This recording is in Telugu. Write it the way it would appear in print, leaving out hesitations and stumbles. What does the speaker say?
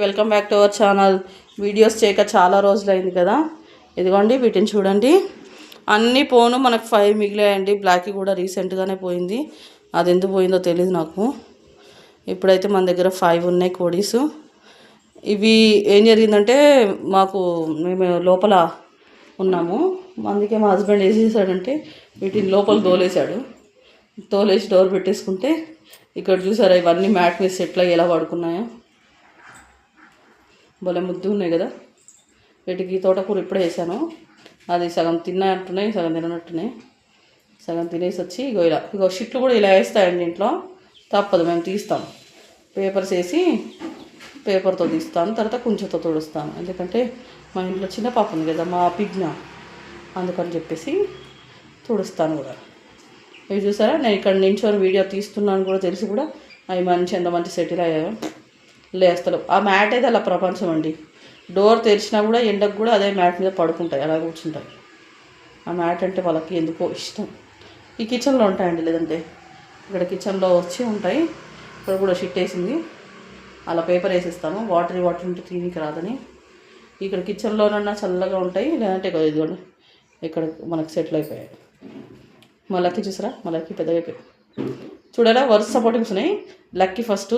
Welcome back to our channel. Videos చేయక చాలా రోజులైంది కదా. ఇదిగోండి వీటిని చూడండి. అన్నీ పోను మనకు 5 మిగిలాయండి. బ్లాక్కి కూడా రీసెంట్గానే పోయింది. అది ఎందుకు పోయిందో తెలియదు నాకు. ఇప్పుడైతే మన దగ్గర 5 ఉన్నాయి కోడీస్. ఇవి ఏం జరిగిందంటే మేము లోపల ఉన్నాము. అందుకే మా హస్బెండ్ ఏం చేశాడంటే వీటిని లోపల తోలేసి డోర్ పెట్టేసుకుంటే ఇక్కడ చూసారా ఇవన్నీ మ్యాట్ మీద సెట్లు ఎలా పడుకున్నాయో. భలే ముద్దు ఉన్నాయి కదా. వీటికి తోటకూర ఇప్పుడే వేసాను. అది సగం తిన్నట్టున్నాయి, సగం తినట్టున్నాయి. సగం తినేసి వచ్చి ఇగో షిట్లు కూడా ఇలా వేస్తాయండి ఇంట్లో. తప్పదు, మేము తీస్తాం. పేపర్స్ వేసి పేపర్తో తీస్తాను, తర్వాత కుంచెతో తుడుస్తాను. ఎందుకంటే మా ఇంట్లో చిన్న పాప ఉంది కదా, మా పిగ్న, అందుకని చెప్పేసి తుడుస్తాను కూడా. ఇవి చూసారా, నేను ఇక్కడ నించొని వీడియో తీస్తున్నాను కూడా తెలిసి కూడా అవి ఎంత మంచి సెటిల్ అయ్యాయో. లేస్తలు ఆ మ్యాట్ అయితే అలా ప్రపంచం అండి. డోర్ తెరిచినా కూడా ఎండకు కూడా అదే మ్యాట్ మీద పడుకుంటాయి, అలా కూర్చుంటాయి. ఆ మ్యాట్ అంటే వాళ్ళకి ఎందుకో ఇష్టం. ఈ కిచెన్లో ఉంటాయండి, లేదంటే ఇక్కడ కిచెన్లో వచ్చి ఉంటాయి. ఇక్కడ కూడా షిట్ వేసింది, అలా పేపర్ వేసిస్తాను. వాటర్ ఉంటే తీనికి రాదని. ఇక్కడ కిచెన్లోనన్నా చల్లగా ఉంటాయి, లేదంటే ఇదిగోండి ఇక్కడ మనకు సెటిల్ అయిపోయాయి. మా లక్కీ చూసారా, మా లక్కీ పెద్దగా అయిపోయాయి. చూడాలా వరుస సపోర్టింగ్స్ ఉన్నాయి. Lucky first,